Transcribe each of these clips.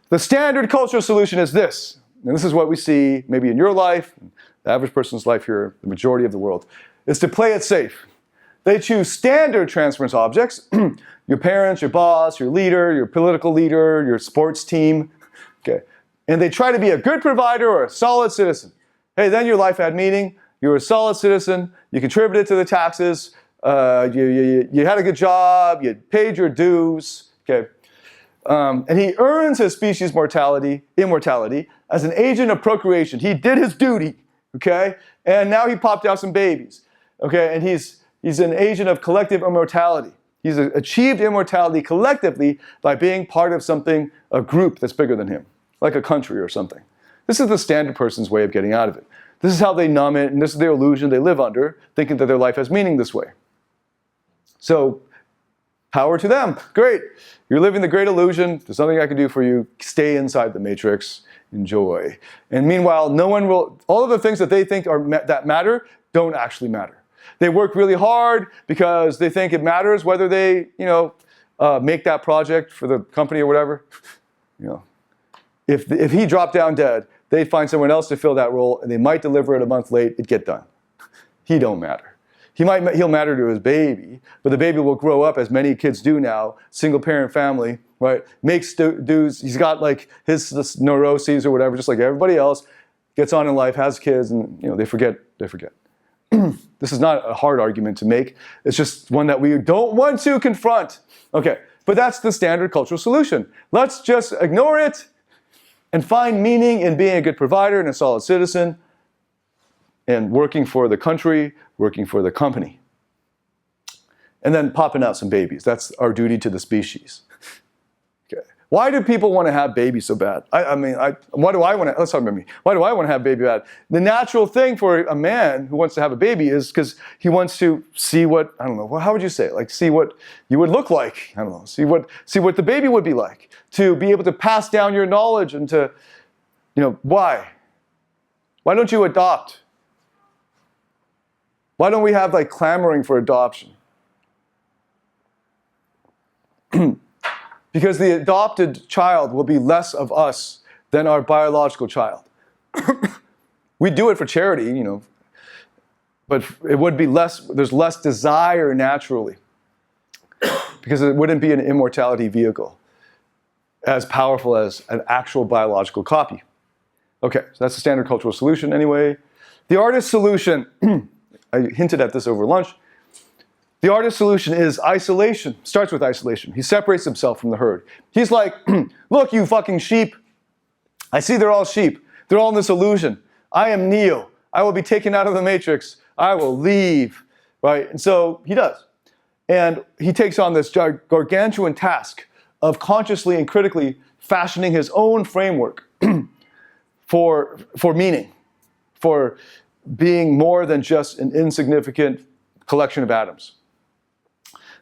The standard cultural solution is this, and this is what we see maybe in your life, the average person's life here, the majority of the world, is to play it safe. They choose standard transference objects, your parents, your boss, your leader, your political leader, your sports team, okay? And they try to be a good provider or a solid citizen. Hey, then your life had meaning, you were a solid citizen, you contributed to the taxes, you had a good job, you paid your dues, okay? And he earns his species immortality as an agent of procreation. He did his duty, okay? And now he popped out some babies, okay? And he's an agent of collective immortality. He's achieved immortality collectively by being part of something, a group that's bigger than him, like a country or something. This is the standard person's way of getting out of it. This is how they numb it, and this is their illusion they live under, thinking that their life has meaning this way. So, power to them. Great. You're living the great illusion. There's nothing I can do for you. Stay inside the matrix. Enjoy. And meanwhile, no one will, all of the things that they think that matter don't actually matter. They work really hard because they think it matters whether they, make that project for the company or whatever. If he dropped down dead, they'd find someone else to fill that role, and they might deliver it a month late. It'd get done. He don't matter. He'll matter to his baby, but the baby will grow up, as many kids do now, single parent family, right? Makes dues. He's got like this neuroses or whatever, just like everybody else. Gets on in life, has kids, and they forget. This is not a hard argument to make. It's just one that we don't want to confront. Okay, but that's the standard cultural solution. Let's just ignore it and find meaning in being a good provider and a solid citizen and working for the country, working for the company. And then popping out some babies. That's our duty to the species. Okay. Why do people want to have babies so bad? Why do I want to, let's talk about me. Why do I want to have a baby bad? The natural thing for a man who wants to have a baby is because he wants to see what, I don't know, how would you say it? Like see what you would look like. I don't know, see what the baby would be like. To be able to pass down your knowledge and to, why? Why don't you adopt? Why don't we have like clamoring for adoption? Because the adopted child will be less of us than our biological child. We do it for charity, but it would be less, there's less desire naturally because it wouldn't be an immortality vehicle as powerful as an actual biological copy. Okay, so that's the standard cultural solution anyway. The artist solution, I hinted at this over lunch. The artist's solution is isolation. Starts with isolation. He separates himself from the herd. He's like, look, you fucking sheep. I see they're all sheep. They're all in this illusion. I am Neo. I will be taken out of the matrix. I will leave, right? And so he does. And he takes on this gargantuan task of consciously and critically fashioning his own framework for meaning, for being more than just an insignificant collection of atoms.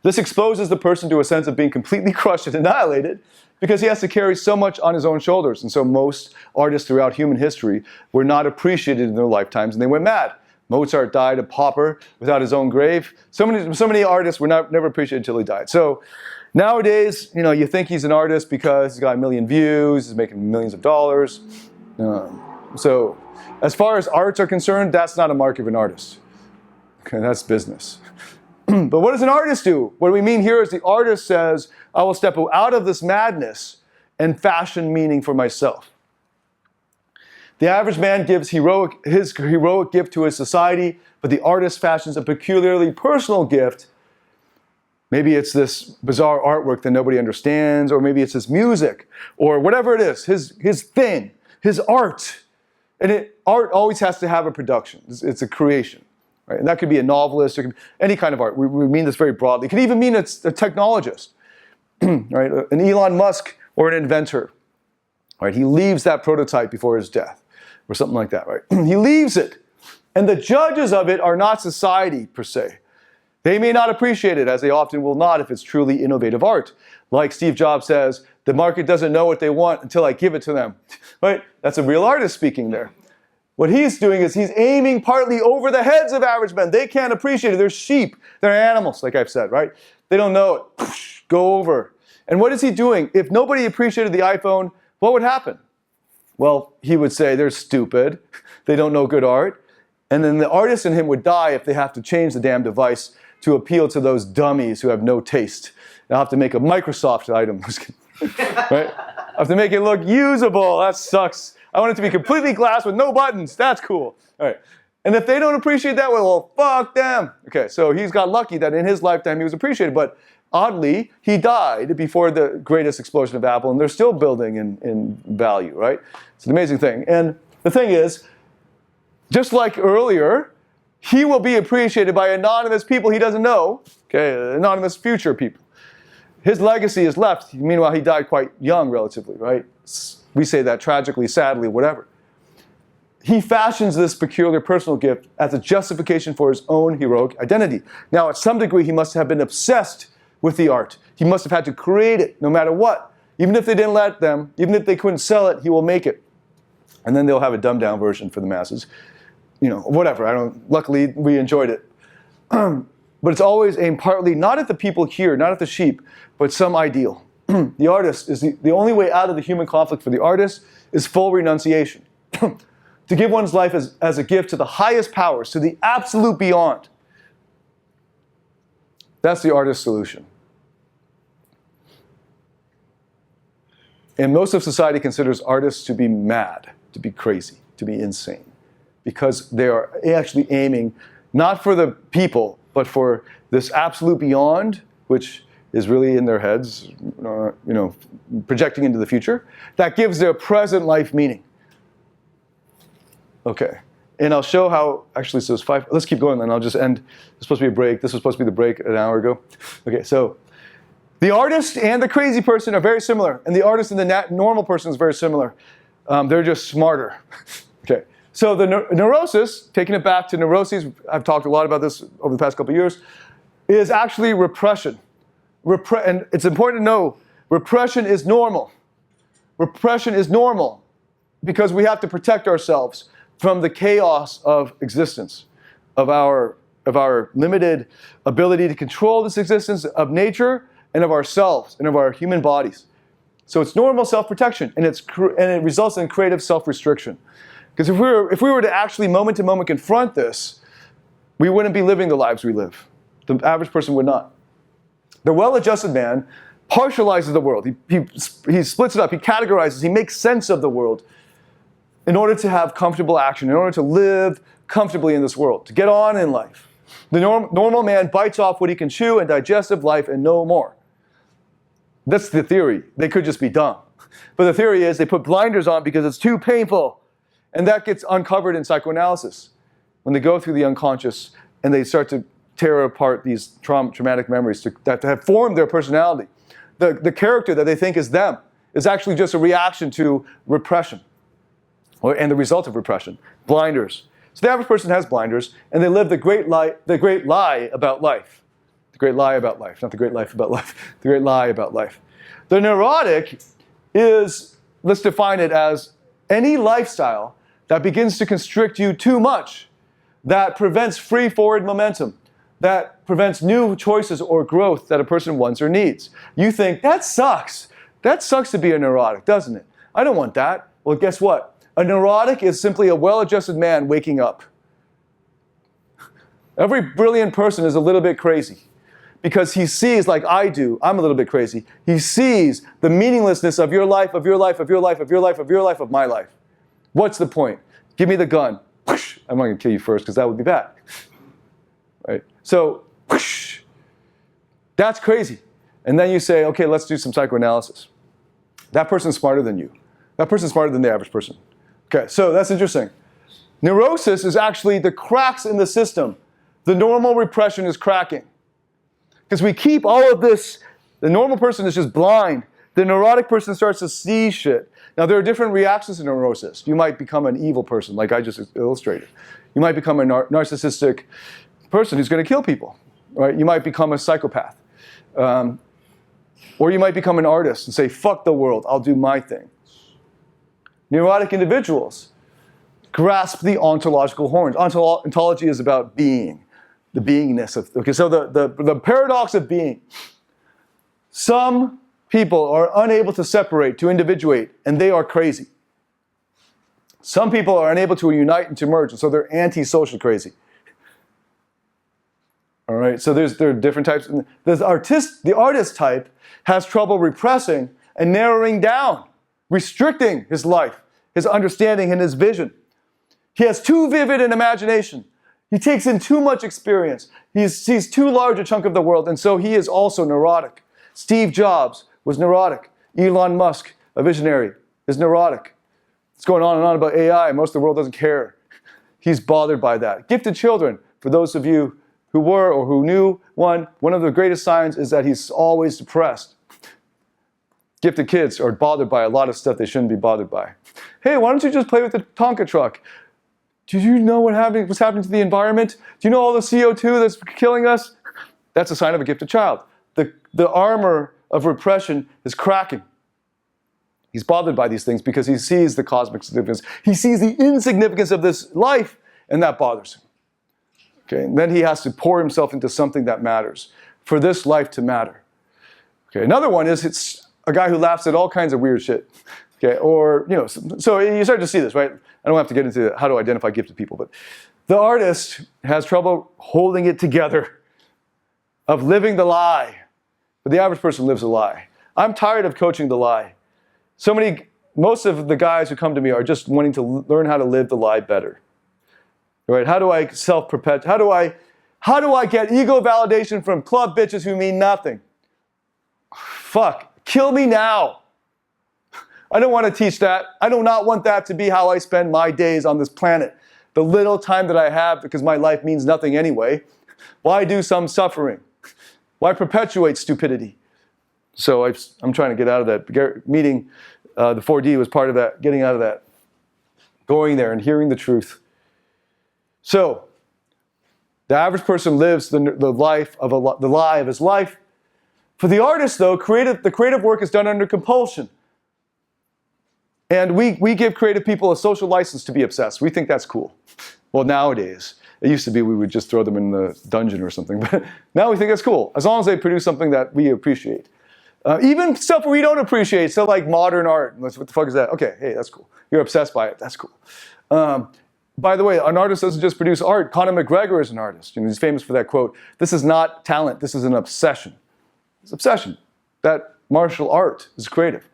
This exposes the person to a sense of being completely crushed and annihilated because he has to carry so much on his own shoulders. And so most artists throughout human history were not appreciated in their lifetimes and they went mad. Mozart died a pauper without his own grave. So many artists were never appreciated until he died. So nowadays, you think he's an artist because he's got 1 million views, he's making millions of dollars. So as far as arts are concerned, that's not a mark of an artist. Okay, that's business. But what does an artist do? What we mean here is the artist says, I will step out of this madness and fashion meaning for myself. The average man gives his heroic gift to his society, but the artist fashions a peculiarly personal gift. Maybe it's this bizarre artwork that nobody understands, or maybe it's his music, or whatever it is, his thing, his art. And art always has to have a production. It's a creation. Right? And that could be a novelist, it could be any kind of art. We mean this very broadly. It could even mean it's a technologist, right? An Elon Musk or an inventor. Right? He leaves that prototype before his death or something like that. Right? He leaves it. And the judges of it are not society per se. They may not appreciate it, as they often will not if it's truly innovative art. Like Steve Jobs says, the market doesn't know what they want until I give it to them. Right? That's a real artist speaking there. What he's doing is he's aiming partly over the heads of average men. They can't appreciate it. They're sheep. They're animals, like I've said, right? They don't know it. Go over. And what is he doing? If nobody appreciated the iPhone what would happen? Well, he would say they're stupid, they don't know good art, and then the artist in him would die if they have to change the damn device to appeal to those dummies who have no taste. I'll have to make a Microsoft item, right? I have to make it look usable, that sucks. I want it to be completely glass with no buttons, that's cool. All right. And if they don't appreciate that, well, fuck them. Okay, so he's got lucky that in his lifetime he was appreciated, but oddly, he died before the greatest explosion of Apple, and they're still building in value, right? It's an amazing thing. And the thing is, just like earlier, he will be appreciated by anonymous people he doesn't know, okay, anonymous future people. His legacy is left. Meanwhile, he died quite young, relatively, right? We say that tragically, sadly, whatever. He fashions this peculiar personal gift as a justification for his own heroic identity. Now, at some degree, he must have been obsessed with the art. He must have had to create it, no matter what. Even if they didn't let them, even if they couldn't sell it, he will make it. And then they'll have a dumbed-down version for the masses. You know, whatever. Luckily, we enjoyed it. But it's always aimed partly not at the people here, not at the sheep, but some ideal. The artist is the only way out of the human conflict for the artist is full renunciation. To give one's life as a gift to the highest powers, to the absolute beyond. That's the artist's solution. And most of society considers artists to be mad, to be crazy, to be insane, because they are actually aiming not for the people, but for this absolute beyond, which is really in their heads, projecting into the future, that gives their present life meaning. Okay, and I'll show how, actually, so it's 5, let's keep going then, I'll just end. There's supposed to be a break, this was supposed to be the break an hour ago. Okay, so the artist and the crazy person are very similar, and the artist and the normal person is very similar. They're just smarter. Okay, so the neurosis, taking it back to neuroses, I've talked a lot about this over the past couple of years, is actually repression. And it's important to know, repression is normal. Repression is normal because we have to protect ourselves from the chaos of existence, of our limited ability to control this existence of nature and of ourselves and of our human bodies. So it's normal self-protection, and it results in creative self-restriction. Because if we were to actually moment to moment confront this, we wouldn't be living the lives we live. The average person would not. The well-adjusted man partializes the world. He splits it up. He categorizes. He makes sense of the world in order to have comfortable action, in order to live comfortably in this world, to get on in life. The normal man bites off what he can chew and digest of life and no more. That's the theory. They could just be dumb. But the theory is they put blinders on because it's too painful. And that gets uncovered in psychoanalysis. When they go through the unconscious and they start to tear apart these traumatic memories that have formed their personality. The character that they think is them is actually just a reaction to repression. And the result of repression, blinders. So the average person has blinders, and they live the great lie about life. The great lie about life, not the great life about life. The great lie about life. The neurotic is, let's define it as any lifestyle that begins to constrict you too much, that prevents free forward momentum, that prevents new choices or growth that a person wants or needs. You think, that sucks. That sucks to be a neurotic, doesn't it? I don't want that. Well, guess what? A neurotic is simply a well-adjusted man waking up. Every brilliant person is a little bit crazy because he sees, like I do, I'm a little bit crazy, he sees the meaninglessness of your life, of your life, of your life, of your life, of your life, of my life. What's the point? Give me the gun. I'm not going to kill you first because that would be bad. Right? So, that's crazy. And then you say, okay, let's do some psychoanalysis. That person's smarter than you. That person's smarter than the average person. Okay, so that's interesting. Neurosis is actually the cracks in the system. The normal repression is cracking. Because we keep all of this, the normal person is just blind. The neurotic person starts to see shit. Now, there are different reactions to neurosis. You might become an evil person, like I just illustrated. You might become a narcissistic person who's going to kill people. Right? You might become a psychopath. Or you might become an artist and say, fuck the world, I'll do my thing. Neurotic individuals grasp the ontological horns. Ontology is about being, the beingness of, okay, so the paradox of being. Some people are unable to separate, to individuate, and they are crazy. Some people are unable to unite and to merge, and so they're anti-social crazy. All right, so there are different types. The artist type has trouble repressing and narrowing down, restricting his life, his understanding, and his vision. He has too vivid an imagination. He takes in too much experience. He sees too large a chunk of the world, and so he is also neurotic. Steve Jobs was neurotic. Elon Musk, a visionary, is neurotic. It's going on and on about AI. Most of the world doesn't care. He's bothered by that. Gifted children, for those of you who were or who knew one of the greatest signs is that he's always depressed. Gifted kids are bothered by a lot of stuff they shouldn't be bothered by. Hey, why don't you just play with the Tonka truck? Do you know what's happening to the environment? Do you know all the CO2 that's killing us? That's a sign of a gifted child. The armor of repression is cracking. He's bothered by these things because he sees the cosmic significance. He sees the insignificance of this life, and that bothers him. Okay, and then he has to pour himself into something that matters for this life to matter. Okay, another one is it's a guy who laughs at all kinds of weird shit. Okay, or so you start to see this, right? I don't have to get into how to identify gifted people, but the artist has trouble holding it together, of living the lie. But the average person lives a lie. I'm tired of coaching the lie. Most of the guys who come to me are just wanting to learn how to live the lie better. Right? How do I self-perpetuate? How do I get ego validation from club bitches who mean nothing? Fuck, kill me now. I don't want to teach that. I do not want that to be how I spend my days on this planet. The little time that I have, because my life means nothing anyway. Why do some suffering? Why perpetuate stupidity? So I'm trying to get out of that. Meeting the 4D was part of that, getting out of that. Going there and hearing the truth. So, the average person lives the lie of his life. For the artist, though, the creative work is done under compulsion. And we give creative people a social license to be obsessed. We think that's cool. Well, nowadays. It used to be we would just throw them in the dungeon or something. But now we think that's cool, as long as they produce something that we appreciate. Even stuff we don't appreciate, stuff like modern art. What the fuck is that? Okay, hey, that's cool. You're obsessed by it. That's cool. By the way, an artist doesn't just produce art. Conor McGregor is an artist. He's famous for that quote, "This is not talent, this is an obsession." It's obsession. That martial art is creative.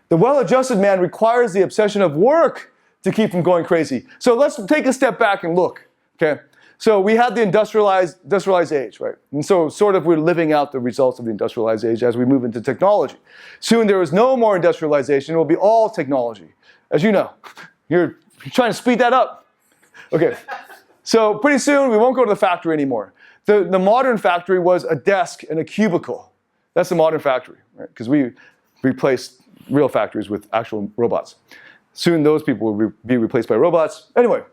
The well-adjusted man requires the obsession of work to keep from going crazy. So let's take a step back and look. Okay, so we had the industrialized age, right? And so sort of we're living out the results of the industrialized age as we move into technology. Soon there is no more industrialization. It will be all technology. As you know, you're trying to speed that up. Okay, so pretty soon we won't go to the factory anymore. The modern factory was a desk and a cubicle. That's the modern factory, right? Because we replaced real factories with actual robots. Soon those people will be replaced by robots. Anyway,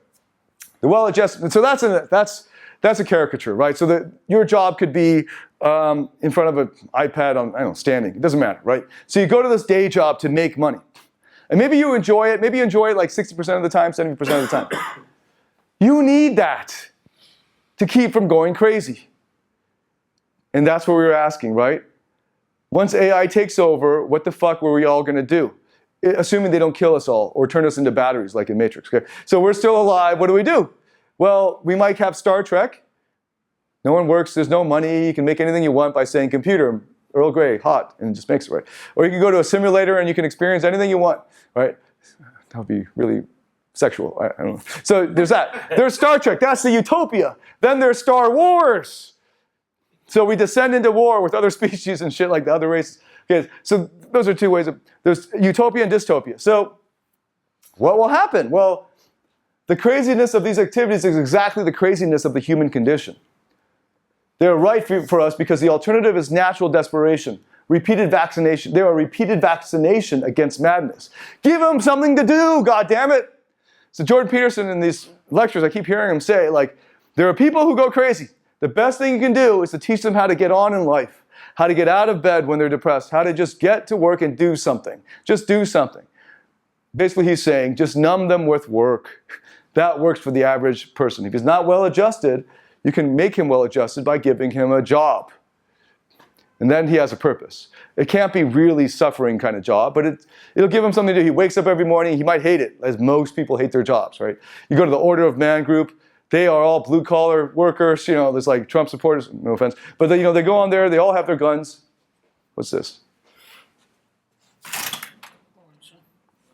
the well-adjusted, so that's a caricature, right? So that your job could be in front of an iPad on, standing. It doesn't matter, right? So you go to this day job to make money. And maybe you enjoy it. Maybe you enjoy it like 60% of the time, 70% of the time. You need that to keep from going crazy. And that's what we were asking, right? Once AI takes over, what the fuck were we all going to do? Assuming they don't kill us all or turn us into batteries like in Matrix. Okay? So we're still alive. What do? Well, we might have Star Trek. No one works. There's no money. You can make anything you want by saying computer, Earl Grey, hot, and it just makes it right. Or you can go to a simulator and you can experience anything you want, right? That would be really sexual. I don't know. So there's that. There's Star Trek. That's the Utopia. Then there's Star Wars. So we descend into war with other species and shit like the other races. Okay, so those are two ways of, there's Utopia and dystopia. So what will happen? Well, the craziness of these activities is exactly the craziness of the human condition. They're right for us because the alternative is natural desperation, repeated vaccination. They are repeated vaccination against madness. Give them something to do, goddammit. So Jordan Peterson in these lectures, I keep hearing him say, like, there are people who go crazy. The best thing you can do is to teach them how to get on in life, how to get out of bed when they're depressed, how to just get to work and do something. Just do something. Basically, he's saying, just numb them with work. That works for the average person. If he's not well-adjusted, you can make him well-adjusted by giving him a job. And then he has a purpose. It can't be really suffering kind of job, but it'll give him something to do. He wakes up every morning. He might hate it, as most people hate their jobs, right? You go to the Order of Man group. They are all blue-collar workers. You know, there's like Trump supporters, no offense. But they, you know, they go on there. They all have their guns. What's this?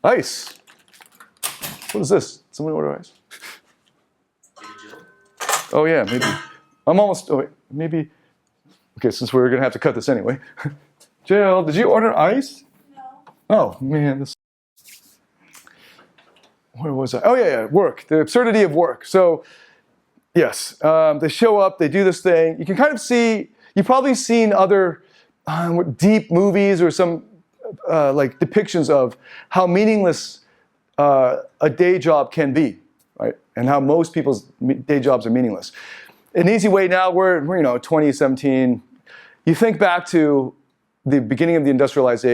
Ice. What is this? Somebody order ice? Oh, yeah, maybe. I'm almost, oh, wait, maybe. Okay, since we're going to have to cut this anyway. Jill, did you order ice? No. Oh, man. Where was I? Oh, yeah, work. The absurdity of work. So, yes, they show up, they do this thing. You can kind of see, you've probably seen other deep movies or some like depictions of how meaningless a day job can be, right? And how most people's day jobs are meaningless. An easy way now, we're 2017. You think back to the beginning of the industrialized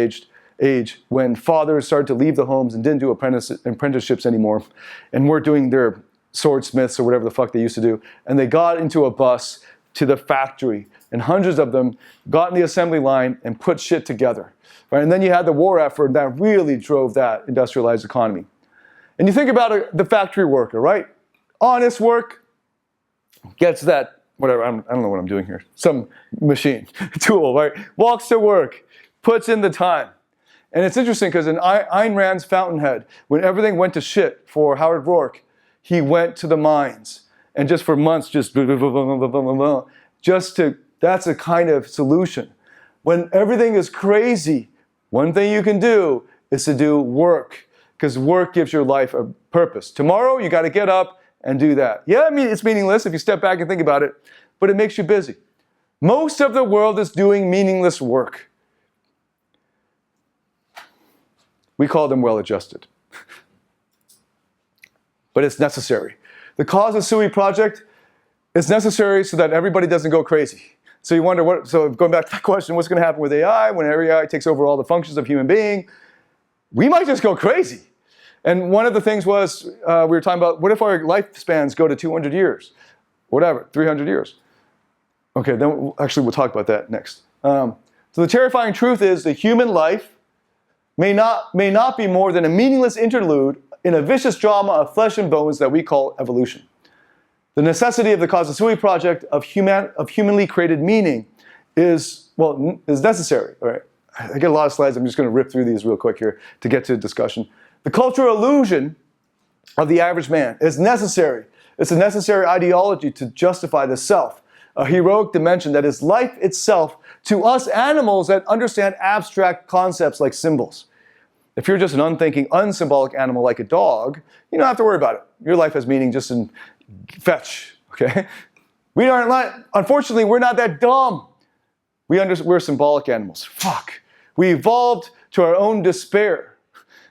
age when fathers started to leave the homes and didn't do apprenticeships anymore, and were doing their swordsmiths or whatever the fuck they used to do, and they got into a bus to the factory, and hundreds of them got in the assembly line and put shit together. Right? And then you had the war effort that really drove that industrialized economy. And you think about the factory worker, right? Honest work, gets that, whatever, I don't know what I'm doing here, some machine, tool, right? Walks to work, puts in the time. And it's interesting because in Ayn Rand's Fountainhead, when everything went to shit for Howard Rourke, he went to the mines. And just for months, that's a kind of solution. When everything is crazy, one thing you can do is to do work, because work gives your life a purpose. Tomorrow, you got to get up and do that. Yeah, I mean, it's meaningless if you step back and think about it, but it makes you busy. Most of the world is doing meaningless work. We call them well-adjusted. But it's necessary. The Cause of Sui project is necessary so that everybody doesn't go crazy. So you wonder, so going back to that question, what's going to happen with AI when AI takes over all the functions of human being? We might just go crazy. And one of the things was, we were talking about, what if our lifespans go to 200 years? Whatever, 300 years. Okay, then we'll talk about that next. So the terrifying truth is the human life may not be more than a meaningless interlude in a vicious drama of flesh and bones that we call evolution. The necessity of the Cause of Sui project of humanly created meaning is necessary. All right. I get a lot of slides. I'm just going to rip through these real quick here to get to discussion. The cultural illusion of the average man is necessary. It's a necessary ideology to justify the self, a heroic dimension that is life itself to us animals that understand abstract concepts like symbols. If you're just an unthinking, unsymbolic animal like a dog, you don't have to worry about it. Your life has meaning just in fetch, okay? Unfortunately, we're not that dumb. We're symbolic animals. Fuck. We evolved to our own despair.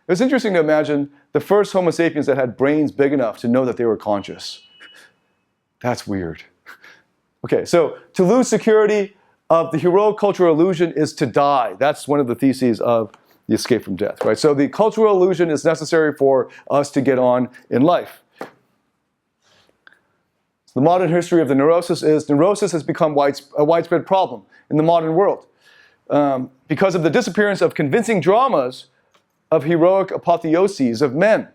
It's interesting to imagine the first Homo sapiens that had brains big enough to know that they were conscious. That's weird. Okay, so to lose security of the heroic cultural illusion is to die. That's one of the theses of the escape from death, right? So the cultural illusion is necessary for us to get on in life. The modern history of the neurosis has become a widespread problem in the modern world because of the disappearance of convincing dramas of heroic apotheoses of men,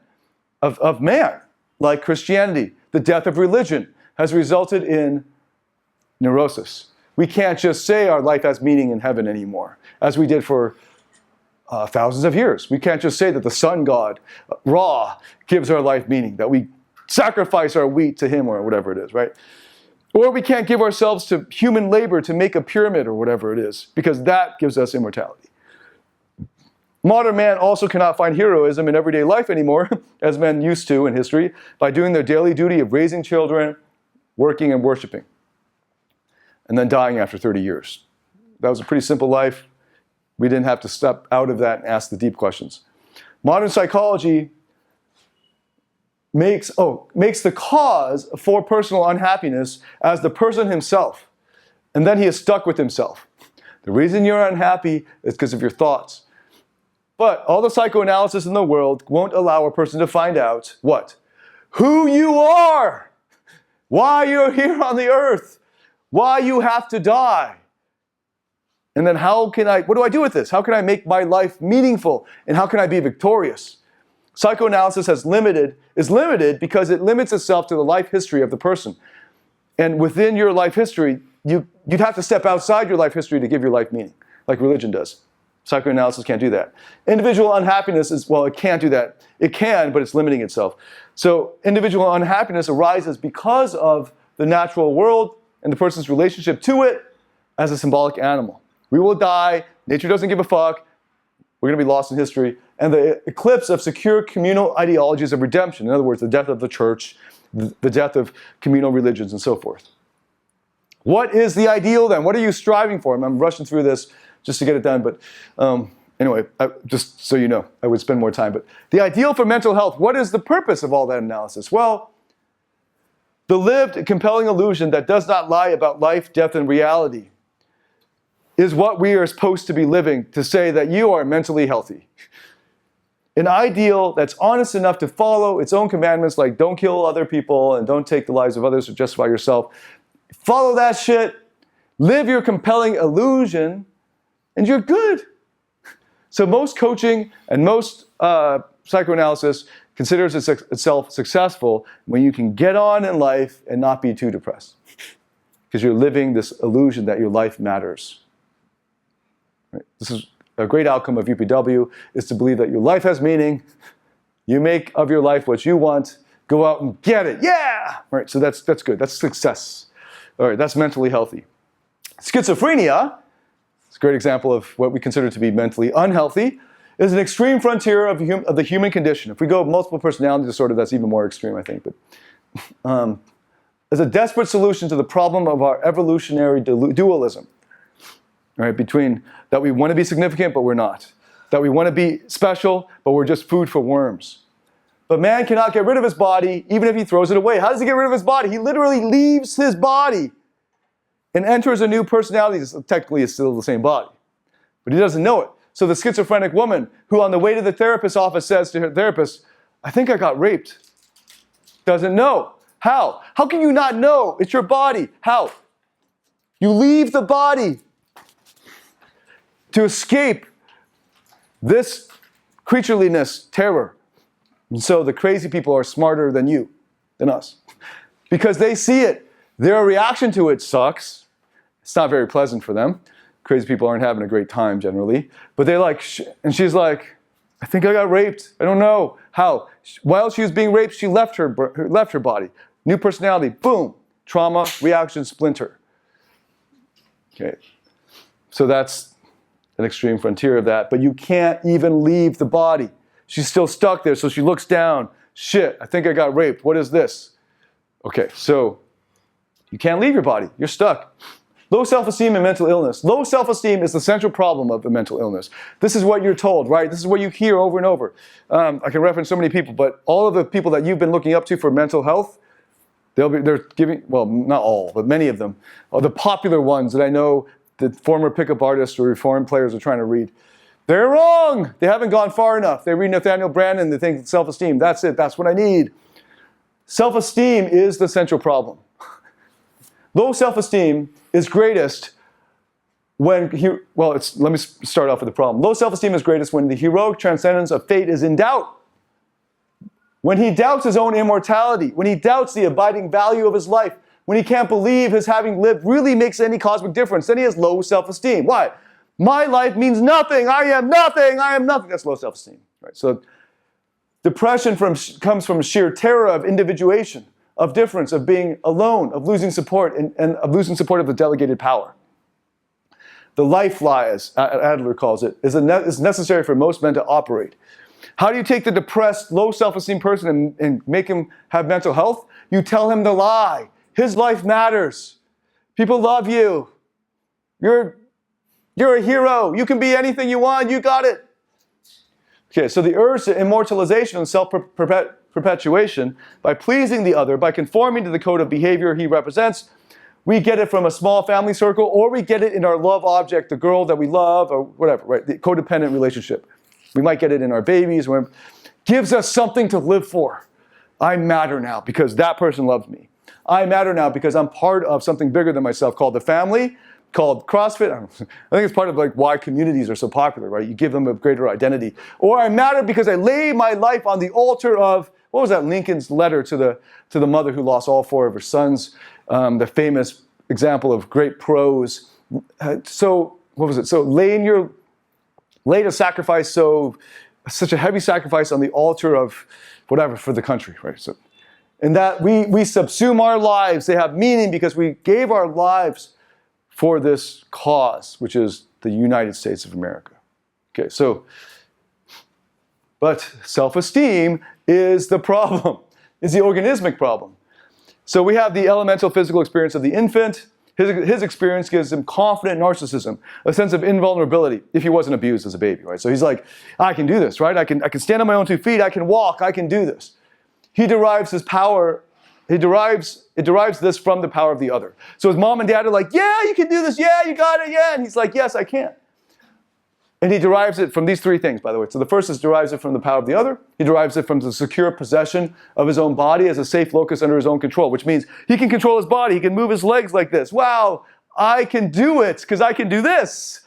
of man, like Christianity. The death of religion has resulted in neurosis. We can't just say our life has meaning in heaven anymore, as we did for thousands of years. We can't just say that the sun god, Ra, gives our life meaning, that we sacrifice our wheat to him or whatever it is, right? Or we can't give ourselves to human labor to make a pyramid or whatever it is, because that gives us immortality. Modern man also cannot find heroism in everyday life anymore, as men used to in history, by doing their daily duty of raising children, working and worshiping, and then dying after 30 years. That was a pretty simple life. We didn't have to step out of that and ask the deep questions. Modern psychology makes the cause for personal unhappiness as the person himself. And then he is stuck with himself. The reason you're unhappy is because of your thoughts. But all the psychoanalysis in the world won't allow a person to find out what? Who you are! Why you're here on the earth! Why you have to die! And then what do I do with this? How can I make my life meaningful? And how can I be victorious? Psychoanalysis is limited because it limits itself to the life history of the person. And within your life history, you'd have to step outside your life history to give your life meaning, like religion does. Psychoanalysis can't do that. Individual unhappiness it can't do that. It can, but it's limiting itself. So individual unhappiness arises because of the natural world and the person's relationship to it as a symbolic animal. We will die. Nature doesn't give a fuck. We're going to be lost in history. And the eclipse of secure communal ideologies of redemption. In other words, the death of the church, the death of communal religions, and so forth. What is the ideal then? What are you striving for? I'm rushing through this just to get it done. But anyway, just so you know, I would spend more time. But the ideal for mental health, what is the purpose of all that analysis? Well, the lived, compelling illusion that does not lie about life, death, and reality is what we are supposed to be living to say that you are mentally healthy. An ideal that's honest enough to follow its own commandments, like don't kill other people and don't take the lives of others or justify yourself. Follow that shit, live your compelling illusion, and you're good. So most coaching and most psychoanalysis considers itself successful when you can get on in life and not be too depressed. Because you're living this illusion that your life matters. Right? This is a great outcome of UPW, is to believe that your life has meaning. You make of your life what you want. Go out and get it. Yeah! Right, so that's good. That's success. All right, that's mentally healthy. Schizophrenia, it's a great example of what we consider to be mentally unhealthy, is an extreme frontier of the human condition. If we go multiple personality disorder, that's even more extreme, I think. But is a desperate solution to the problem of our evolutionary dualism. Right, between that we want to be significant, but we're not. That we want to be special, but we're just food for worms. But man cannot get rid of his body, even if he throws it away. How does he get rid of his body? He literally leaves his body and enters a new personality. Technically, it's still the same body, but he doesn't know it. So the schizophrenic woman, who on the way to the therapist's office says to her therapist, I think I got raped, doesn't know. How? How can you not know? It's your body. How? You leave the body to escape this creatureliness, terror. And so the crazy people are smarter than you, than us. Because they see it. Their reaction to it sucks. It's not very pleasant for them. Crazy people aren't having a great time generally. But they're like, and she's like, I think I got raped. I don't know. How? While she was being raped, she left her body. New personality, boom. Trauma, reaction, splinter. Okay. So that's an extreme frontier of that, but you can't even leave the body. She's still stuck there, so she looks down. Shit, I think I got raped. What is this? Okay, so you can't leave your body. You're stuck. Low self-esteem and mental illness. Low self-esteem is the central problem of the mental illness. This is what you're told, right? This is what you hear over and over. I can reference so many people, but all of the people that you've been looking up to for mental health, they're giving, well, not all, but many of them, are the popular ones that I know the former pickup artists or reform players are trying to read. They're wrong. They haven't gone far enough. They read Nathaniel Branden, they think self-esteem. That's it. That's what I need. Self-esteem is the central problem. Low self-esteem is greatest when, let me start off with the problem. Low self-esteem is greatest when the heroic transcendence of fate is in doubt. When he doubts his own immortality, when he doubts the abiding value of his life, when he can't believe his having lived really makes any cosmic difference, then he has low self-esteem. Why? My life means nothing. I am nothing. I am nothing. That's low self-esteem. Right? So depression comes from sheer terror of individuation, of difference, of being alone, of losing support, and of losing support of the delegated power. The life lie, as Adler calls it, is necessary for most men to operate. How do you take the depressed, low self-esteem person and make him have mental health? You tell him the lie. His life matters. People love you. You're a hero. You can be anything you want. You got it. Okay, so the urge to immortalization and self-perpetuation by pleasing the other, by conforming to the code of behavior he represents, we get it from a small family circle, or we get it in our love object, the girl that we love, or whatever, right? The codependent relationship. We might get it in our babies, where it gives us something to live for. I matter now because that person loves me. I matter now because I'm part of something bigger than myself called the family. called CrossFit. I think it's part of like why communities are so popular, right? You give them a greater identity. Or I matter because I lay my life on the altar of, what was that, Lincoln's letter to the mother who lost all 4 of her sons, the famous example of great prose. So, what was it? So lay a sacrifice, such a heavy sacrifice on the altar of whatever for the country, right? So, and that we subsume our lives. They have meaning because we gave our lives for this cause, which is the United States of America. Okay, so, but self-esteem is the problem, is the organismic problem. So we have the elemental physical experience of the infant. His experience gives him confident narcissism, a sense of invulnerability if he wasn't abused as a baby, right? So he's like, I can do this, right? I can stand on my own 2 feet, I can walk, I can do this. He derives his power, it derives this from the power of the other. So his mom and dad are like, yeah, you can do this, yeah, you got it, yeah. And he's like, yes, I can. And he derives it from these 3 things, by the way. So the first is derives it from the power of the other. He derives it from the secure possession of his own body as a safe locus under his own control, which means he can control his body. He can move his legs like this. Wow, I can do it because I can do this.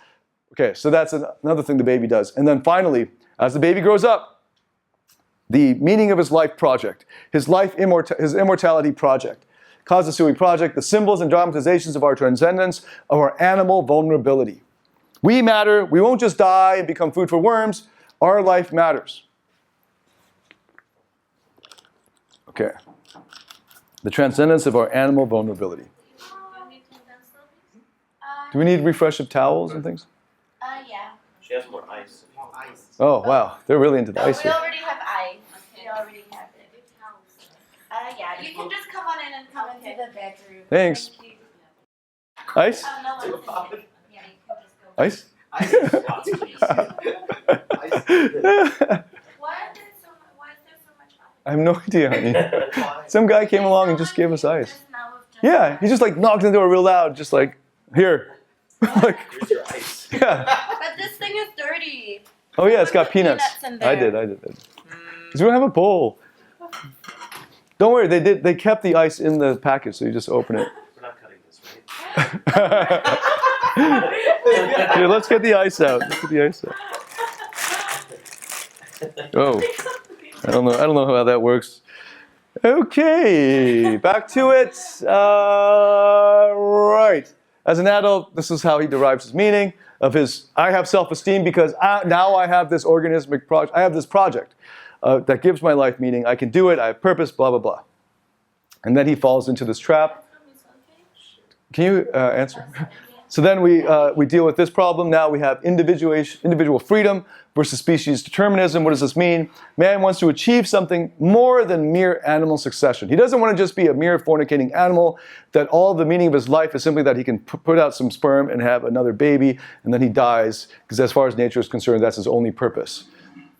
Okay, so that's another thing the baby does. And then finally, as the baby grows up, the meaning of his life project, his immortality project, Kazasui project, the symbols and dramatizations of our transcendence, of our animal vulnerability. We matter. We won't just die and become food for worms. Our life matters. Okay. The transcendence of our animal vulnerability. Do we need refresh of towels and things? Yeah. She has more ice. Oh, wow. They're really into the ice We here. already have ice. We already have it. Yeah, you can just come on in and come into the bedroom. Thanks. Thank you. Ice? No one's in there. Yeah, you can just go. Ice? Ice is lots, please. Ice is good. Why is there so much ice? I have no idea, honey. Some guy came along and just gave us ice. Just now we've just- Yeah, he just like knocked on the door real loud, just like, here. Like, Here's your ice. yeah. But this thing is dirty. Oh yeah, it's got Put peanuts. peanuts in there. I did. Because we don't have a bowl. Don't worry, they kept the ice in the package, so you just open it. We're not cutting this, right? Here, let's get the ice out. Let's get the ice out. Oh, I don't know how that works. Okay, back to it. Right. As an adult, this is how he derives his meaning of his. I have self-esteem because now I have this organismic project. I have this project that gives my life meaning. I can do it. I have purpose. Blah blah blah. And then he falls into this trap. Can you answer? So then we deal with this problem. Now we have individual freedom versus species determinism. What does this mean? Man wants to achieve something more than mere animal succession. He doesn't want to just be a mere fornicating animal, that all the meaning of his life is simply that he can put out some sperm and have another baby, and then he dies, because as far as nature is concerned, that's his only purpose.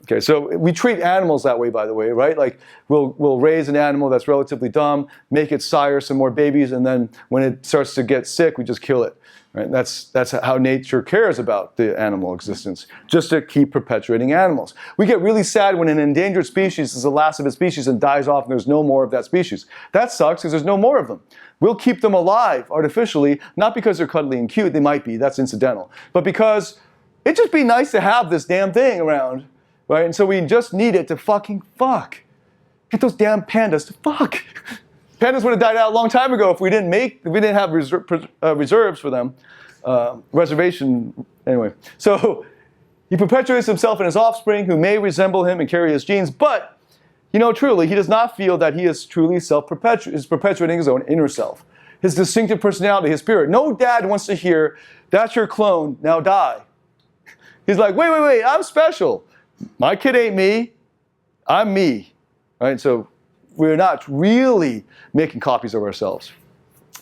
Okay, so we treat animals that way, by the way, right? Like we'll raise an animal that's relatively dumb, make it sire some more babies, and then when it starts to get sick, we just kill it. Right? That's how nature cares about the animal existence, just to keep perpetuating animals. We get really sad when an endangered species is the last of its species and dies off and there's no more of that species. That sucks because there's no more of them. We'll keep them alive artificially, not because they're cuddly and cute, they might be, that's incidental, but because it'd just be nice to have this damn thing around, right? And so we just need it to fucking fuck. Get those damn pandas to fuck. Pandas would have died out a long time ago if we didn't have reserves for them. Reservation, anyway. So he perpetuates himself in his offspring who may resemble him and carry his genes, but, truly, he does not feel that he is truly is perpetuating his own inner self, his distinctive personality, his spirit. No dad wants to hear, that's your clone, now die. He's like, wait, I'm special. My kid ain't me, I'm me, right? So we're not really making copies of ourselves.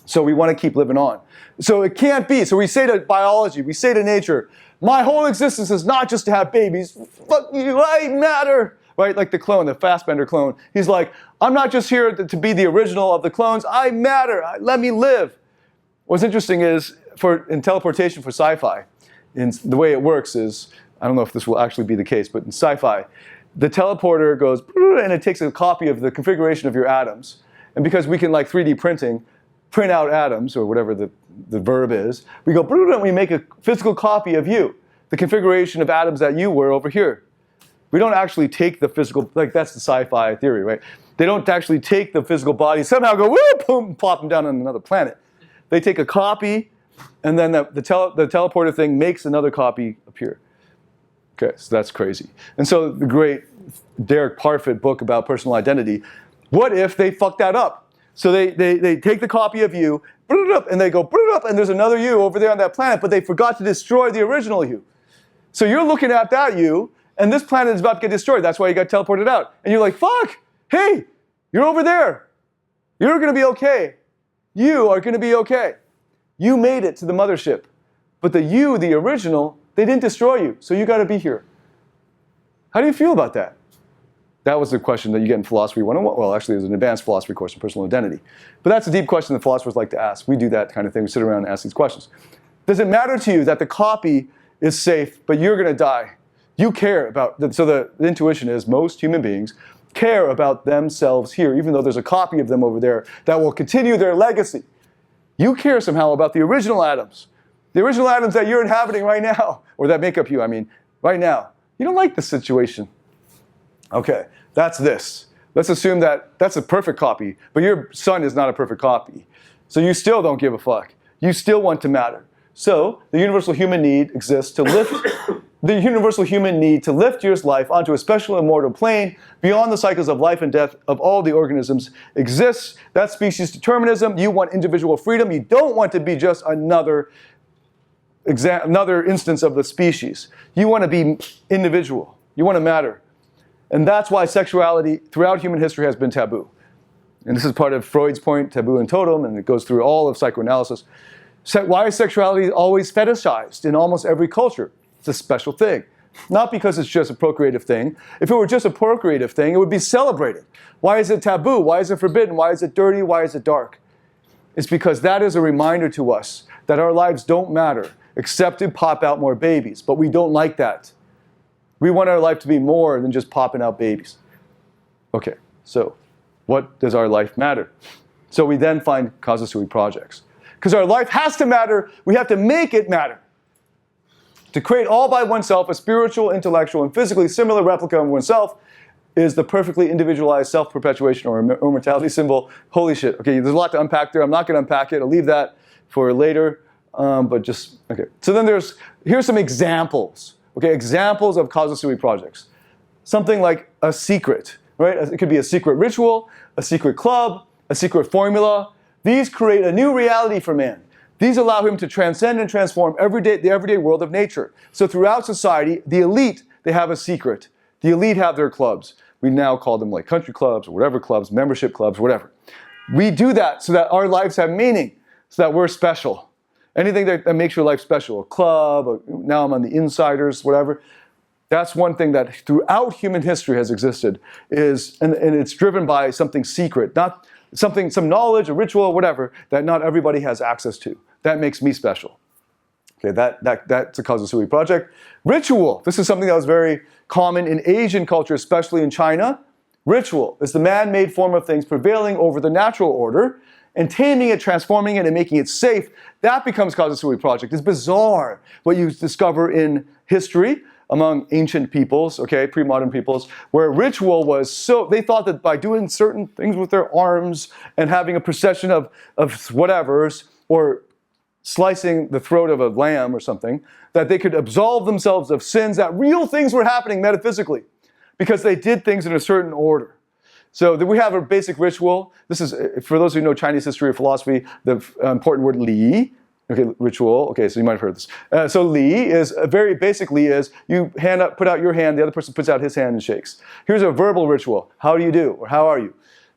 So we want to keep living on. So it can't be. So we say to biology, we say to nature, my whole existence is not just to have babies. Fuck you, I matter. Right? Like the clone, the Fassbender clone. He's like, I'm not just here to be the original of the clones. I matter. Let me live. What's interesting is, in teleportation for sci-fi, the way it works is, I don't know if this will actually be the case, but in sci-fi, the teleporter goes, and it takes a copy of the configuration of your atoms. And because we can, like 3D printing, print out atoms, or whatever the the verb is, we go, and we make a physical copy of you, the configuration of atoms that you were over here. We don't actually take the physical, like that's the sci-fi theory, right? They don't actually take the physical body, somehow go, woo, boom, plop them down on another planet. They take a copy, and then the teleporter thing makes another copy appear. Okay, so that's crazy. And so the great Derek Parfit book about personal identity, what if they fuck that up? So they take the copy of you, and they go, and there's another you over there on that planet, but they forgot to destroy the original you. So you're looking at that you, and this planet is about to get destroyed. That's why you got teleported out. And you're like, fuck, hey, you're over there. You're going to be okay. You are going to be okay. You made it to the mothership. But the you, the original, they didn't destroy you, so you got to be here. How do you feel about that? That was the question that you get in Philosophy 101. Well, actually, there's an advanced philosophy course in personal identity. But that's a deep question that philosophers like to ask. We do that kind of thing. We sit around and ask these questions. Does it matter to you that the copy is safe, but you're going to die? You care about, so the intuition is most human beings care about themselves here, even though there's a copy of them over there that will continue their legacy. You care somehow about the original atoms. The original atoms that you're inhabiting right now, or that make up you, I mean, right now. You don't like the situation. Okay, that's this. Let's assume that that's a perfect copy, but your son is not a perfect copy. So you still don't give a fuck. You still want to matter. So the universal human need exists to lift the universal human need to lift your life onto a special immortal plane beyond the cycles of life and death of all the organisms exists. That's species determinism. You want individual freedom. You don't want to be just another instance of the species. You want to be individual. You want to matter. And that's why sexuality throughout human history has been taboo. And this is part of Freud's point, taboo and totem, and it goes through all of psychoanalysis. Why is sexuality always fetishized in almost every culture? It's a special thing. Not because it's just a procreative thing. If it were just a procreative thing, it would be celebrated. Why is it taboo? Why is it forbidden? Why is it dirty? Why is it dark? It's because that is a reminder to us that our lives don't matter except to pop out more babies. But we don't like that. We want our life to be more than just popping out babies. Okay, so what does our life matter? So we then find Kazusui projects. Because our life has to matter, we have to make it matter. To create all by oneself a spiritual, intellectual, and physically similar replica of oneself is the perfectly individualized self-perpetuation or immortality symbol. Holy shit. Okay, there's a lot to unpack there. I'm not going to unpack it. I'll leave that for later. But just, okay. So then here's some examples. Okay, examples of Kazusui projects. Something like a secret, right? It could be a secret ritual, a secret club, a secret formula. These create a new reality for man. These allow him to transcend and transform the everyday world of nature. So throughout society, the elite, they have a secret. The elite have their clubs. We now call them like country clubs or whatever clubs, membership clubs, whatever. We do that so that our lives have meaning, so that we're special. Anything that makes your life special, a club, now I'm on the insiders, whatever. That's one thing that throughout human history has existed, and it's driven by something secret, not some knowledge, a ritual, whatever, that not everybody has access to. That makes me special. Okay, that's a Kazusui project. Ritual. This is something that was very common in Asian culture, especially in China. Ritual is the man-made form of things prevailing over the natural order and taming it, transforming it, and making it safe. That becomes Kazusui project. It's bizarre what you discover in history among ancient peoples, okay, pre-modern peoples, where ritual was so, they thought that by doing certain things with their arms and having a procession of whatevers, or slicing the throat of a lamb or something, that they could absolve themselves of sins, that real things were happening metaphysically because they did things in a certain order. So we have a basic ritual. This is, for those who know Chinese history or philosophy, the important word li. Okay, ritual. Okay, so you might have heard this. So li is very basically is you put out your hand, the other person puts out his hand and shakes. Here's a verbal ritual. How do you do? Or how are you?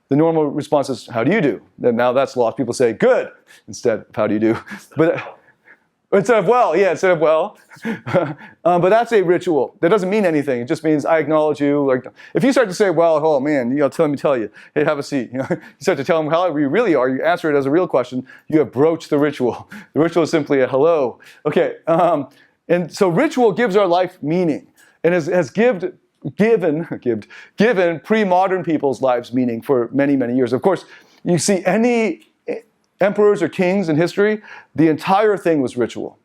The normal response is, how do you do? And now that's lost. People say, good, instead of how do you do? But instead of well, yeah, instead of well. But that's a ritual. That doesn't mean anything. It just means I acknowledge you. Like, if you start to say, well, oh man, let me tell you, hey, have a seat. You start to tell them how you really are. You answer it as a real question. You have broached the ritual. The ritual is simply a hello. Okay, and so ritual gives our life meaning and has given pre-modern people's lives meaning for many, many years. Of course, you see any emperors or kings in history, the entire thing was ritual.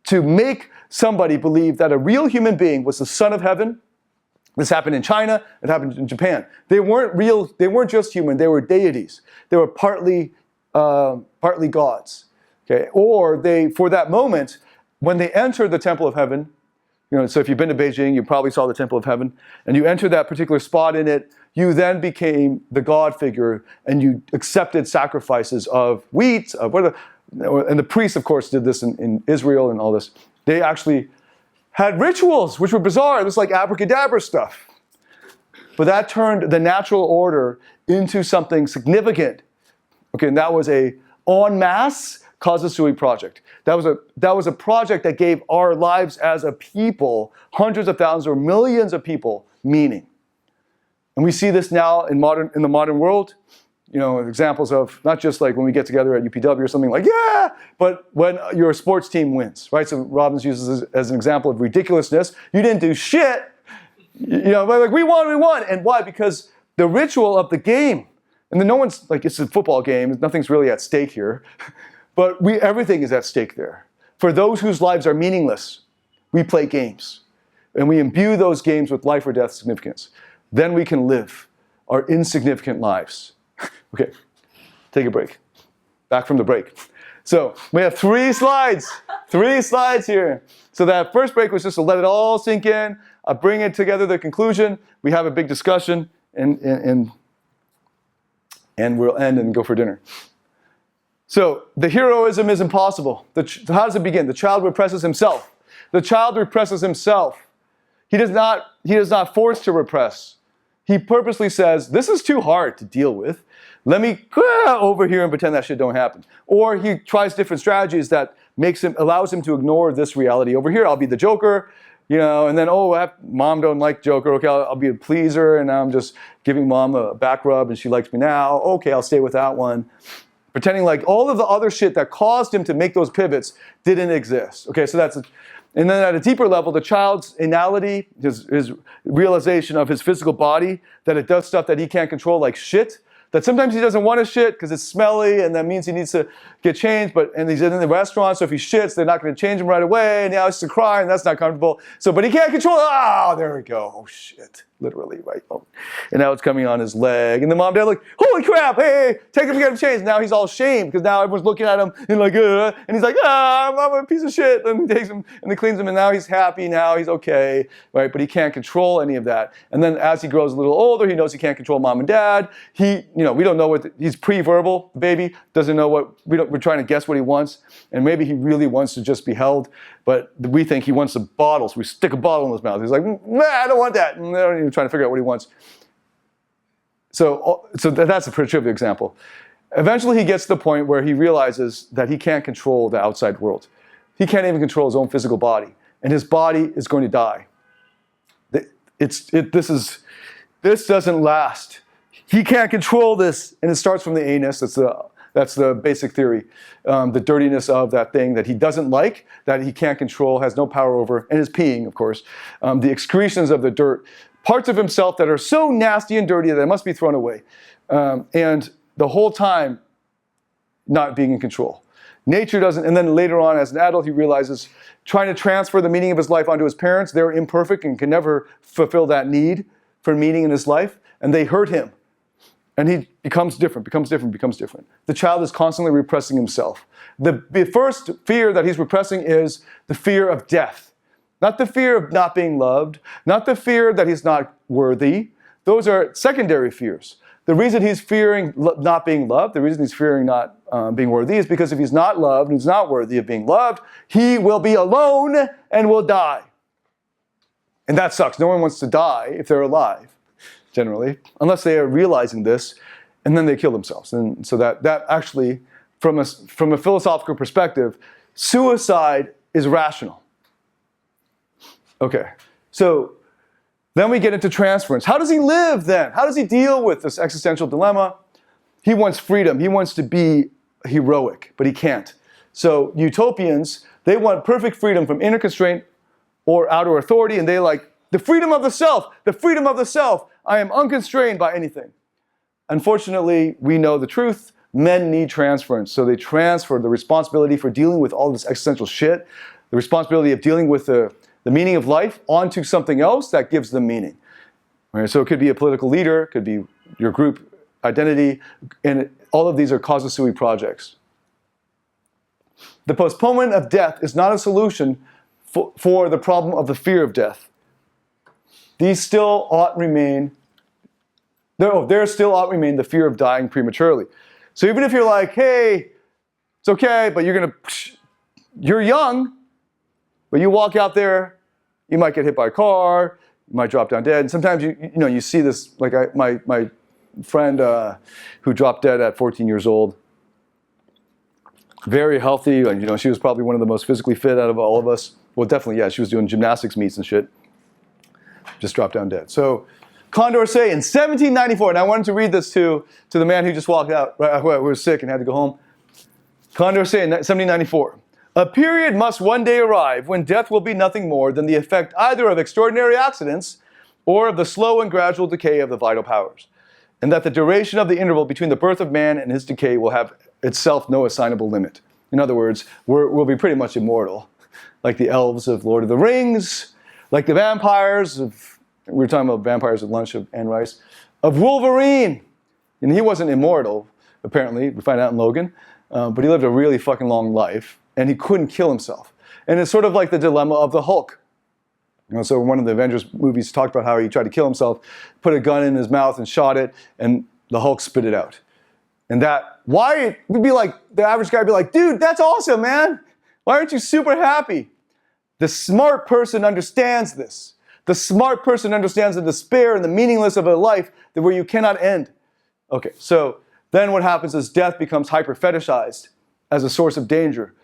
To make somebody believe that a real human being was the son of heaven. This happened in China, it happened in Japan. They weren't real, they weren't just human, they were deities. They were partly gods. Okay? Or they, for that moment, when they entered the temple of heaven, so if you've been to Beijing, you probably saw the temple of heaven, and you entered that particular spot in it, you then became the god figure, and you accepted sacrifices of wheat, and the priests, of course, did this in Israel and all this. They actually had rituals, which were bizarre. It was like abracadabra stuff. But that turned the natural order into something significant. Okay, and that was a en masse cause-sui project. That was a project that gave our lives as a people, hundreds of thousands or millions of people, meaning. And we see this now in the modern world. Examples of not just like when we get together at UPW or something like, yeah, but when your sports team wins, right? So Robbins uses this as an example of ridiculousness. You didn't do shit, but like we won. And why? Because the ritual of the game, and then no one's like, it's a football game, nothing's really at stake here, but everything is at stake there. For those whose lives are meaningless, we play games, and we imbue those games with life or death significance. Then we can live our insignificant lives. Okay, take a break. Back from the break. So we have 3 slides. 3 slides here. So that first break was just to let it all sink in, bring it together, the conclusion. We have a big discussion, and we'll end and go for dinner. So the heroism is impossible. How does it begin? The child represses himself. The child represses himself. He does not force to repress. He purposely says, this is too hard to deal with. Let me go over here and pretend that shit don't happen. Or he tries different strategies that allows him to ignore this reality. Over here, I'll be the Joker, and then, mom don't like Joker. Okay, I'll be a pleaser, and now I'm just giving mom a back rub, and she likes me now. Okay, I'll stay with that one. Pretending like all of the other shit that caused him to make those pivots didn't exist. Okay, so and then at a deeper level, the child's inality, his realization of his physical body, that it does stuff that he can't control, like shit, that sometimes he doesn't want to shit because it's smelly, and that means he needs to get changed, and he's in the restaurant, so if he shits, they're not going to change him right away, and now he's to cry, and that's not comfortable. But he can't control it. There we go. Oh, shit. Literally, right? Oh. And now it's coming on his leg, and the mom, dad, like, holy crap, hey, take him to get him changed. Now he's all shamed, because now everyone's looking at him, and like, and he's like, I'm a piece of shit, and he takes him, and he cleans him, and now he's happy, now he's okay, right? But he can't control any of that. And then as he grows a little older, he knows he can't control mom and dad. We don't know he's pre-verbal, the baby, doesn't know we're trying to guess what he wants, and maybe he really wants to just be held, but we think he wants a bottle, so we stick a bottle in his mouth. He's like, nah, I don't want that. And they're even trying to figure out what he wants. So that's a pretty trivial example. Eventually he gets to the point where he realizes that he can't control the outside world. He can't even control his own physical body, and his body is going to die. This doesn't last. He can't control this, and it starts from the anus. That's the basic theory. The dirtiness of that thing that he doesn't like, that he can't control, has no power over, and is peeing, of course. The excretions of the dirt, parts of himself that are so nasty and dirty that they must be thrown away. And the whole time, not being in control. Nature doesn't, and then later on as an adult, he realizes trying to transfer the meaning of his life onto his parents, they're imperfect and can never fulfill that need for meaning in his life, and they hurt him. And he becomes different. The child is constantly repressing himself. The first fear that he's repressing is the fear of death. Not the fear of not being loved, not the fear that he's not worthy. Those are secondary fears. The reason he's fearing not being loved, the reason he's fearing not being worthy is because if he's not loved and he's not worthy of being loved, he will be alone and will die. And that sucks. No one wants to die if they're alive, generally, unless they are realizing this, and then they kill themselves. And so that actually, from a philosophical perspective, suicide is rational. Okay, so then we get into transference. How does he live then? How does he deal with this existential dilemma? He wants freedom. He wants to be heroic, but he can't. So utopians, they want perfect freedom from inner constraint or outer authority, and they like, the freedom of the self, the freedom of the self. I am unconstrained by anything. Unfortunately, we know the truth. Men need transference. So they transfer the responsibility for dealing with all this existential shit, the responsibility of dealing with the meaning of life onto something else that gives them meaning. Right? So it could be a political leader, it could be your group identity, and all of these are cause-sui projects. The postponement of death is not a solution for the problem of the fear of death. These still ought remain, there still ought remain the fear of dying prematurely. So even if you're like, hey, it's okay, but you're young, but you walk out there, you might get hit by a car, you might drop down dead. And sometimes you see this, like my friend who dropped dead at 14 years old, very healthy, and she was probably one of the most physically fit out of all of us. Well, definitely, yeah, she was doing gymnastics meets and shit. Just dropped down dead. So Condorcet in 1794, and I wanted to read this to the man who just walked out, right, who was sick and had to go home. Condorcet in 1794. A period must one day arrive when death will be nothing more than the effect either of extraordinary accidents or of the slow and gradual decay of the vital powers, and that the duration of the interval between the birth of man and his decay will have itself no assignable limit. In other words, we'll be pretty much immortal, like the elves of Lord of the Rings, like the vampires of, we were talking about vampires at lunch of Anne Rice, of Wolverine. And he wasn't immortal, apparently, we find out in Logan, but he lived a really fucking long life, and he couldn't kill himself. And it's sort of like the dilemma of the Hulk. So one of the Avengers movies talked about how he tried to kill himself, put a gun in his mouth and shot it, and the Hulk spit it out. And we'd be like, the average guy would be like, dude, that's awesome, man. Why aren't you super happy? The smart person understands this. The smart person understands the despair and the meaningless of a life where you cannot end. Okay, so then what happens is death becomes hyper-fetishized as a source of danger.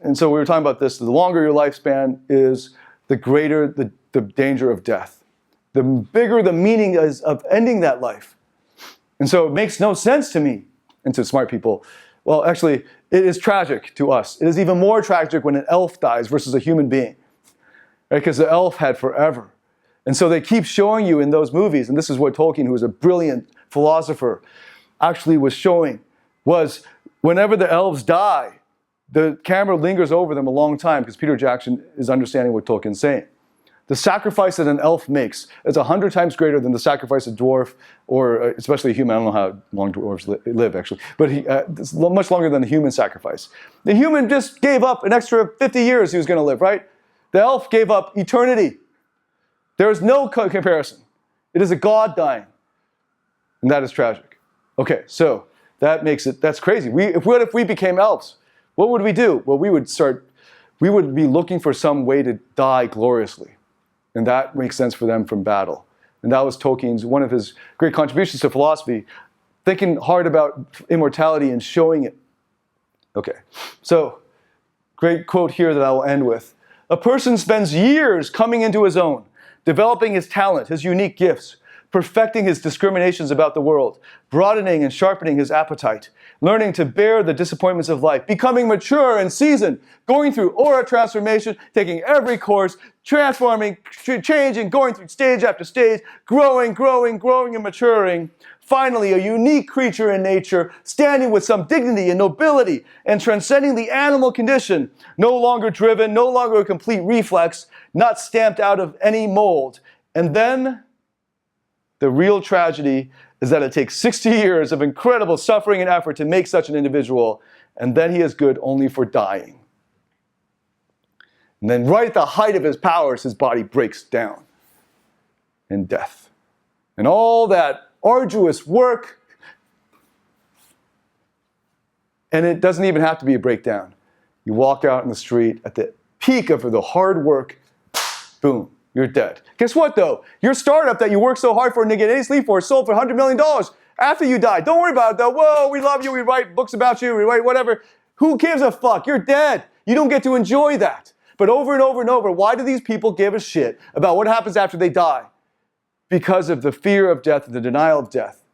And so we were talking about this, the longer your lifespan is, the greater the danger of death. The bigger the meaning is of ending that life. And so it makes no sense to me, and to smart people. Well, actually, it is tragic to us. It is even more tragic when an elf dies versus a human being. Right? Because the elf had forever. And so they keep showing you in those movies, and this is what Tolkien, who was a brilliant philosopher, actually was showing, was whenever the elves die, the camera lingers over them a long time because Peter Jackson is understanding what Tolkien's saying. The sacrifice that an elf makes is 100 times greater than the sacrifice a dwarf, or especially a human. I don't know how long dwarves live, actually, but it's much longer than the human sacrifice. The human just gave up an extra 50 years he was going to live, right? The elf gave up eternity. There is no comparison. It is a god dying, and that is tragic. Okay, so that's crazy. What if we became elves? What would we do? Well, we would be looking for some way to die gloriously. And that makes sense for them from battle. And that was Tolkien's, one of his great contributions to philosophy, thinking hard about immortality and showing it. Okay, so great quote here that I will end with. A person spends years coming into his own, developing his talent, his unique gifts, perfecting his discriminations about the world, broadening and sharpening his appetite, learning to bear the disappointments of life, becoming mature and seasoned, going through aura transformation, taking every course, transforming, changing, going through stage after stage, growing and maturing. Finally, a unique creature in nature, standing with some dignity and nobility and transcending the animal condition, no longer driven, no longer a complete reflex, not stamped out of any mold. And then the real tragedy is that it takes 60 years of incredible suffering and effort to make such an individual, and then he is good only for dying. And then right at the height of his powers, his body breaks down in death. And all that arduous work, and it doesn't even have to be a breakdown. You walk out in the street at the peak of the hard work, boom, you're dead. Guess what though? Your startup that you worked so hard for and didn't get any sleep for sold for $100 million after you died. Don't worry about it though. Whoa, we love you, we write books about you, we write whatever. Who gives a fuck? You're dead. You don't get to enjoy that. But over and over and over, why do these people give a shit about what happens after they die? Because of the fear of death, the denial of death.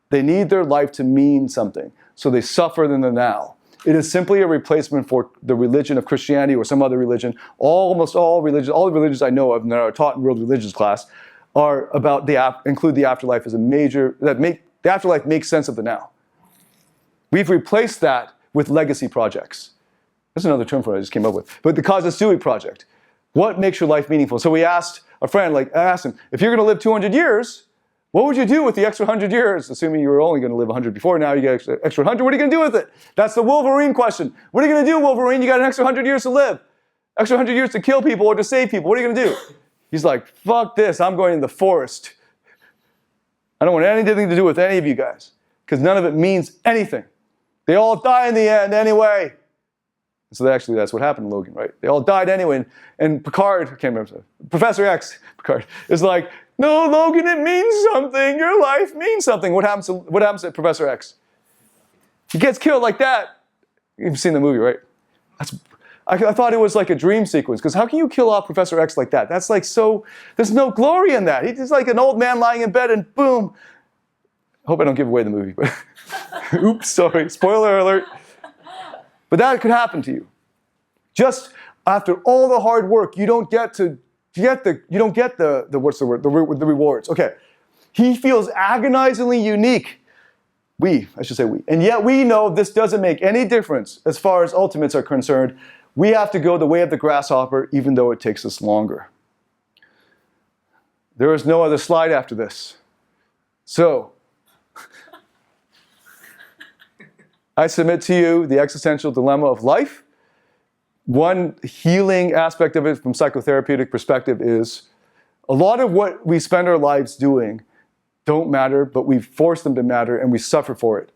They need their life to mean something, so they suffer in the now. It is simply a replacement for the religion of Christianity or some other religion. Almost all the religions I know of and that are taught in world religions class are about include the afterlife as a major, the afterlife makes sense of the now. We've replaced that with legacy projects. That's another term for it I just came up with. But the Kazasui project. What makes your life meaningful? So we asked a friend, I asked him, if you're going to live 200 years, what would you do with the extra 100 years? Assuming you were only going to live 100 before, now you get extra 100. What are you going to do with it? That's the Wolverine question. What are you going to do, Wolverine? You got an extra 100 years to live. Extra 100 years to kill people or to save people. What are you going to do? He's like, fuck this. I'm going in the forest. I don't want anything to do with any of you guys because none of it means anything. They all die in the end anyway. So that's what happened to Logan, right? They all died anyway. And Picard, I can't remember, Professor X, Picard, is like, no, Logan, it means something. Your life means something. What happens to Professor X? He gets killed like that. You've seen the movie, right? I thought it was like a dream sequence, because how can you kill off Professor X like that? That's like so, there's no glory in that. He's like an old man lying in bed and boom. I hope I don't give away the movie, but oops, sorry, spoiler alert. But that could happen to you. Just after all the hard work, you don't get the rewards. Okay. He feels agonizingly unique. I should say we. And yet we know this doesn't make any difference as far as ultimates are concerned. We have to go the way of the grasshopper, even though it takes us longer. There is no other slide after this. So, I submit to you the existential dilemma of life. One healing aspect of it from psychotherapeutic perspective is a lot of what we spend our lives doing don't matter, but we force them to matter and we suffer for it.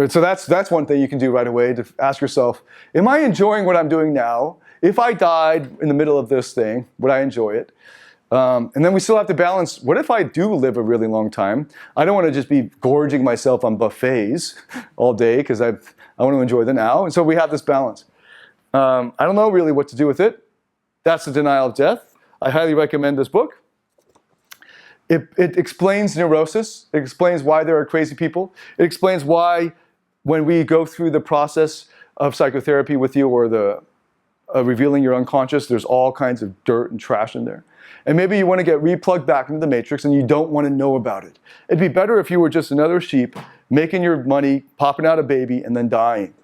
So that's one thing you can do right away, to ask yourself, am I enjoying what I'm doing now? If I died in the middle of this thing, would I enjoy it? And then we still have to balance, what if I do live a really long time? I don't want to just be gorging myself on buffets all day because I want to enjoy the now. And so we have this balance. I don't know really what to do with it. That's The Denial of Death. I highly recommend this book. It explains neurosis. It explains why there are crazy people. It explains why when we go through the process of psychotherapy with you or revealing your unconscious, there's all kinds of dirt and trash in there. And maybe you want to get replugged back into the matrix and you don't want to know about it. It'd be better if you were just another sheep, making your money, popping out a baby, and then dying.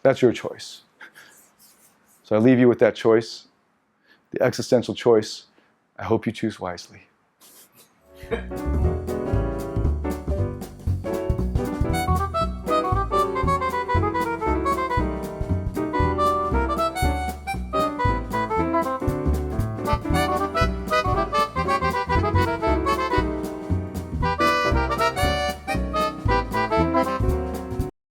That's your choice. So I leave you with that choice, the existential choice. I hope you choose wisely.